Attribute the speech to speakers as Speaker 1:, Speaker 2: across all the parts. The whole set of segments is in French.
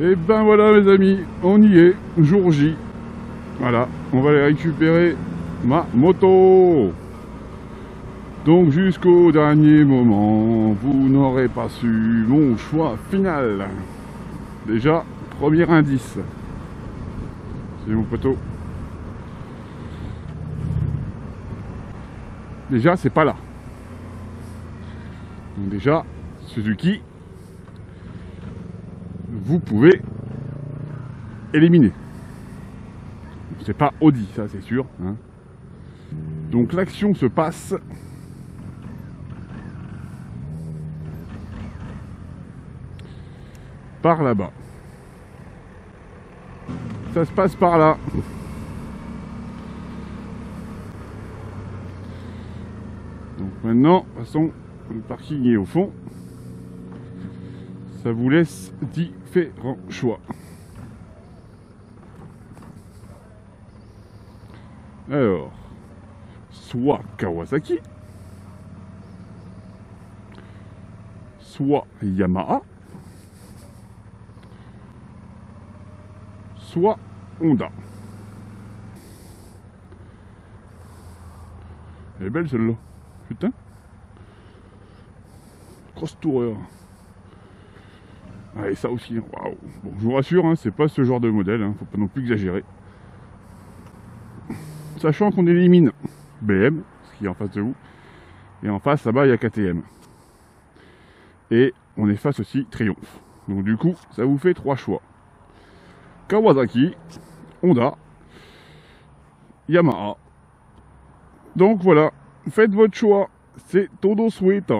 Speaker 1: Et ben voilà mes amis, on y est, jour J. Voilà, on va aller récupérer ma moto. Donc jusqu'au dernier moment, vous n'aurez pas su mon choix final. Déjà, premier indice. C'est mon poteau. Déjà, c'est pas là. Donc déjà, Suzuki, vous pouvez éliminer. C'est pas Audi, ça c'est sûr. Hein. Donc l'action se passe par là-bas. Ça se passe par là. Donc maintenant, de toute façon, le parking est au fond. Ça vous laisse différents choix. Alors, soit Kawasaki, soit Yamaha, soit Honda. Elle est belle celle-là, putain. Cross Tourer. Ah, et ça aussi, waouh. Bon, je vous rassure, hein, c'est pas ce genre de modèle, hein, faut pas non plus exagérer. Sachant qu'on élimine BM, ce qui est en face de vous, et en face là-bas il y a KTM. Et on efface aussi Triumph. Donc du coup, ça vous fait 3 choix. Kawasaki, Honda, Yamaha. Donc voilà, faites votre choix. C'est todo sweet.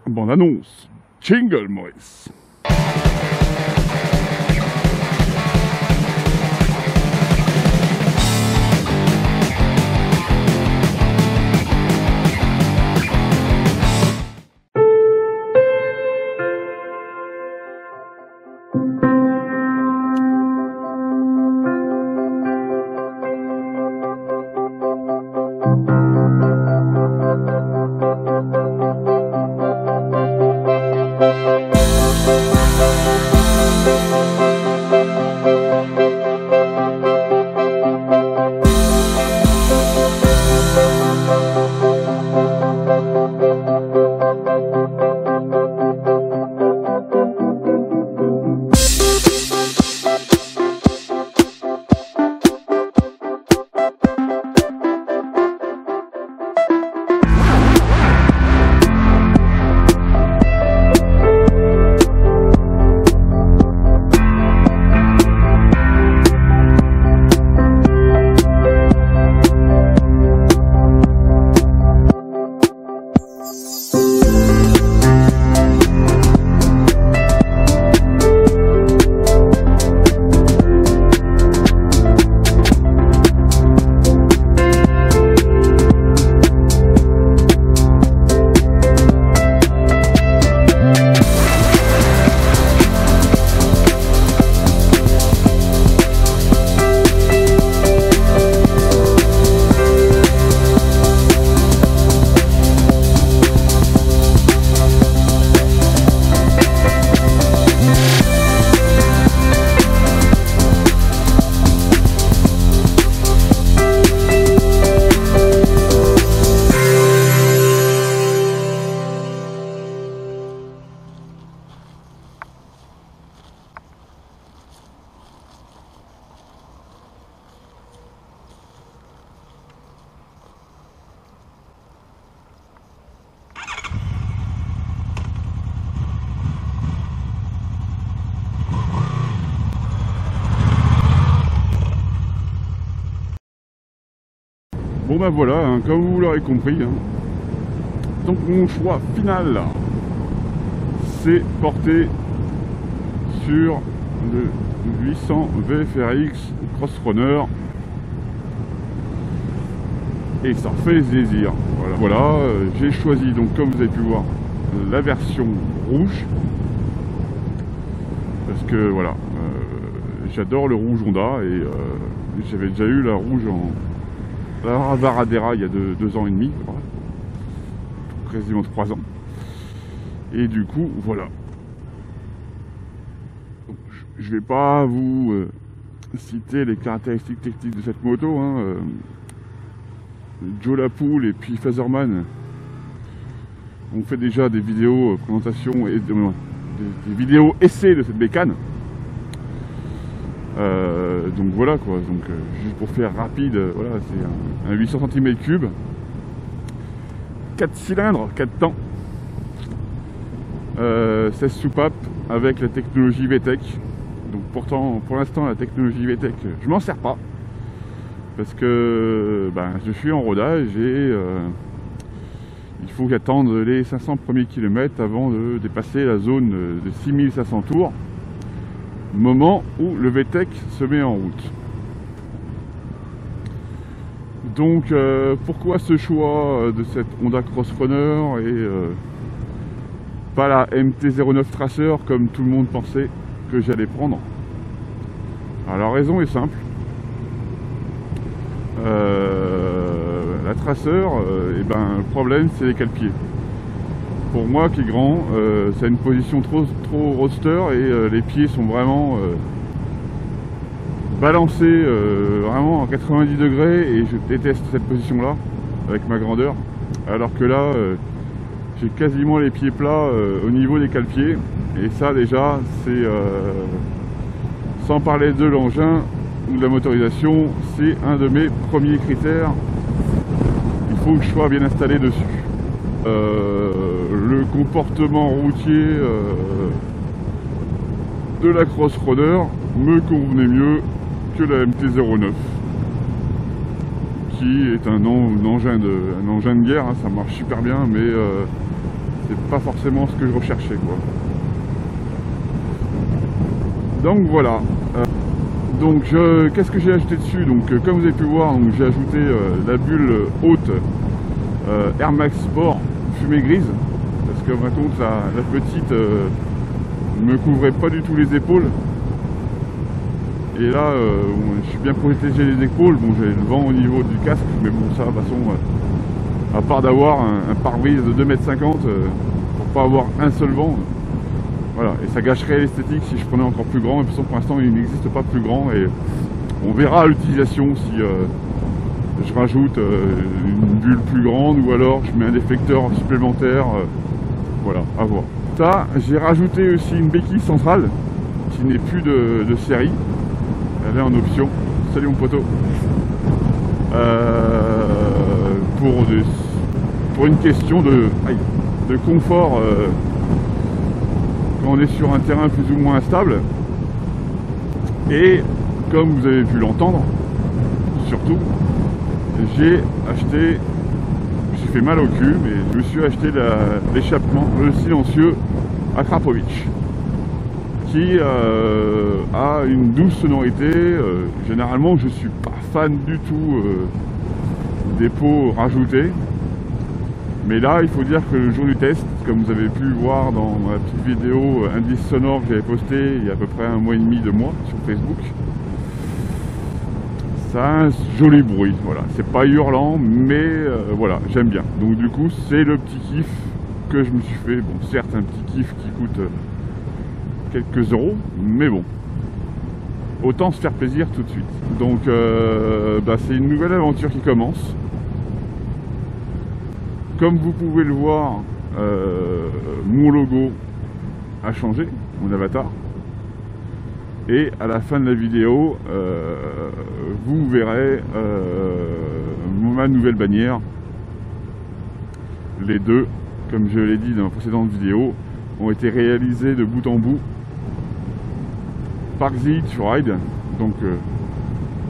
Speaker 1: Bonne annonce. Jingle Maurice. Bon ben voilà, hein, comme vous l'aurez compris, hein. Donc mon choix final, c'est porté sur le 800 VFRX Crossrunner. Et ça fait plaisir. Voilà, j'ai choisi, donc comme vous avez pu voir, la version rouge. Parce que voilà, j'adore le rouge Honda et j'avais déjà eu la rouge en... la Varadera il y a 2 ans et demi, voilà. Quasiment 3 ans. Et du coup, voilà. Donc, je vais pas vous citer les caractéristiques techniques de cette moto, hein. Joe Lapoule et puis Phaserman ont fait déjà des vidéos présentation et des vidéos essais de cette bécane. Donc voilà quoi, donc juste pour faire rapide, voilà, c'est un 800 cm3, 4 cylindres, 4 temps, 16 soupapes avec la technologie VTEC. Donc pourtant, pour l'instant, la technologie VTEC, je m'en sers pas parce que je suis en rodage et il faut que j'attende les 500 premiers kilomètres avant de dépasser la zone de 6500 tours, moment où le VTEC se met en route. Donc pourquoi ce choix de cette Honda Crossrunner et pas la MT-09 Tracer comme tout le monde pensait que j'allais prendre? Alors la raison est simple. La Tracer, le problème c'est les cale-pieds. Pour moi qui est grand, ça a une position trop roadster et les pieds sont vraiment balancés vraiment à 90 degrés et je déteste cette position là avec ma grandeur. Alors que là, j'ai quasiment les pieds plats au niveau des cale-pieds et ça déjà c'est sans parler de l'engin ou de la motorisation, c'est un de mes premiers critères. Il faut que je sois bien installé dessus. Le comportement routier de la Crossrunner me convenait mieux que la MT-09 qui est un engin de guerre, hein, ça marche super bien mais c'est pas forcément ce que je recherchais quoi. Donc voilà. Donc qu'est-ce que j'ai ajouté dessus? Donc comme vous avez pu voir, j'ai ajouté la bulle haute Air Max Sport fumée grise, parce que par contre la petite me couvrait pas du tout les épaules. Et là je suis bien protégé les épaules, bon j'ai le vent au niveau du casque, mais bon ça de toute façon à part d'avoir un pare-brise de 2,50 m pour pas avoir un seul vent. Voilà, et ça gâcherait l'esthétique si je prenais encore plus grand, mais de toute façon pour l'instant il n'existe pas plus grand et on verra à l'utilisation si je rajoute une bulle plus grande ou alors je mets un déflecteur supplémentaire, voilà, à voir. Ça, j'ai rajouté aussi une béquille centrale qui n'est plus de série, elle est en option. Salut mon poteau. Pour une question de confort quand on est sur un terrain plus ou moins instable. Et comme vous avez pu l'entendre, surtout, j'ai acheté, je me suis fait mal au cul, mais je me suis acheté l'échappement, le silencieux Akrapovic, qui a une douce sonorité. Généralement, je suis pas fan du tout des pots rajoutés. Mais là, il faut dire que le jour du test, comme vous avez pu voir dans ma petite vidéo indice sonore que j'avais posté il y a à peu près 1 mois et demi, 2 mois sur Facebook, ça a un joli bruit. Voilà, c'est pas hurlant, mais voilà, j'aime bien. Donc du coup, c'est le petit kiff que je me suis fait. Bon, certes, un petit kiff qui coûte quelques euros, mais bon, autant se faire plaisir tout de suite. Donc, c'est une nouvelle aventure qui commence. Comme vous pouvez le voir, mon logo a changé, mon avatar. Et à la fin de la vidéo, vous verrez ma nouvelle bannière. Les deux, comme je l'ai dit dans la précédente vidéo, ont été réalisés de bout en bout par The Hitch Ride. Donc,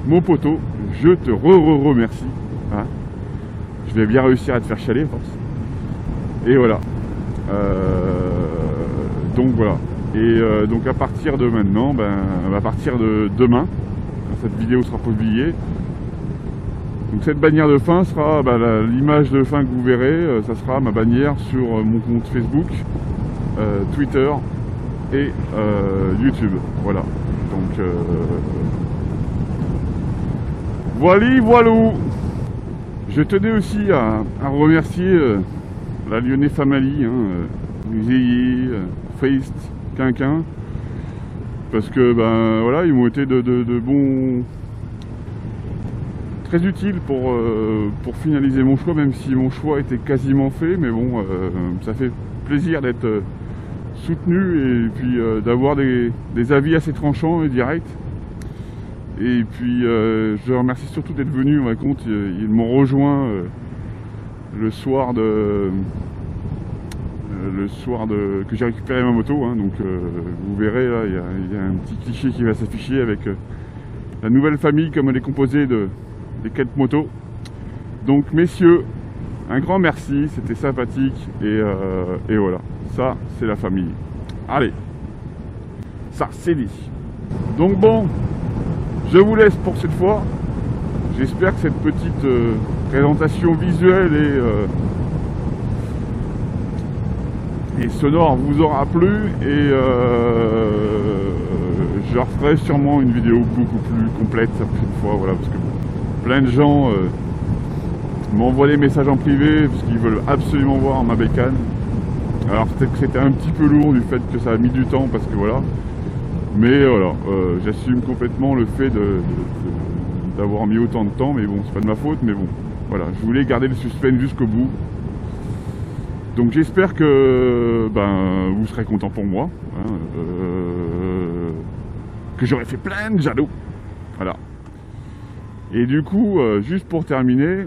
Speaker 1: mon poteau, je te remercie. Hein. Je vais bien réussir à te faire chialer, je pense. Et voilà. Donc voilà. Et donc à partir de maintenant, à partir de demain, cette vidéo sera publiée. Donc cette bannière de fin sera l'image de fin que vous verrez, ça sera ma bannière sur mon compte Facebook, Twitter et YouTube. Voilà. Donc voilou. Je tenais aussi à remercier la Lyonnais Family, Zéhi, Feist, Quinquin, parce que ben voilà, ils m'ont été de bons, très utiles pour finaliser mon choix, même si mon choix était quasiment fait, mais bon, ça fait plaisir d'être soutenu et puis d'avoir des avis assez tranchants et directs. Et puis je remercie surtout d'être venu. On va compte, ils m'ont rejoint le soir que j'ai récupéré ma moto, hein, donc vous verrez là, il y a un petit cliché qui va s'afficher avec la nouvelle famille comme elle est composée des 4 motos. Donc messieurs, un grand merci, c'était sympathique et voilà, ça c'est la famille. Allez, ça c'est dit. Donc bon, je vous laisse pour cette fois. J'espère que cette petite présentation visuelle et sonore vous aura plu et je referai sûrement une vidéo beaucoup plus complète la prochaine fois, voilà, parce que plein de gens m'envoient des messages en privé parce qu'ils veulent absolument voir ma bécane. Alors peut-être que c'était un petit peu lourd du fait que ça a mis du temps, parce que voilà, mais voilà, j'assume complètement le fait d'avoir mis autant de temps, mais bon, c'est pas de ma faute, mais bon, voilà, je voulais garder le suspense jusqu'au bout. Donc j'espère que ben, vous serez content pour moi, hein, que j'aurai fait plein de jaloux, voilà. Et du coup, juste pour terminer,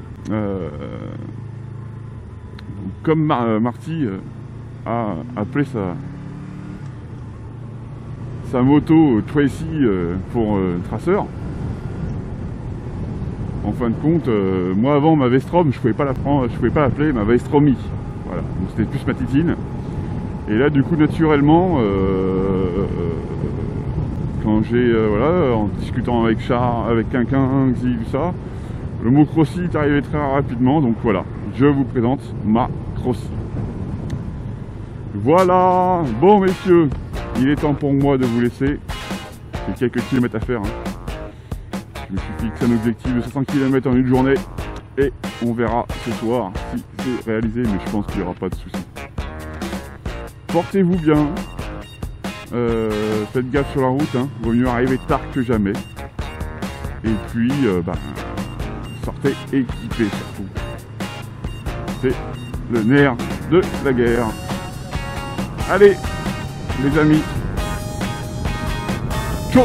Speaker 1: comme Marty a appelé sa moto Tracy pour traceur, en fin de compte, moi avant ma Vestrom, je pouvais pas l'appeler ma Vestromi. Voilà, donc c'était plus ma titine. Et là, du coup, naturellement, quand j'ai, voilà, en discutant avec quelqu'un, qui dit ça, le mot Crossy est arrivé très rapidement. Donc voilà, je vous présente ma Crossy. Voilà, bon messieurs, il est temps pour moi de vous laisser. J'ai quelques kilomètres à faire. Hein. Je me suis fixé un objectif de 500 km en une journée. Et on verra ce soir si c'est réalisé, mais je pense qu'il n'y aura pas de soucis. Portez-vous bien, faites gaffe sur la route, hein. Vaut mieux arriver tard que jamais. Et puis, sortez équipés surtout. C'est le nerf de la guerre. Allez, les amis, ciao!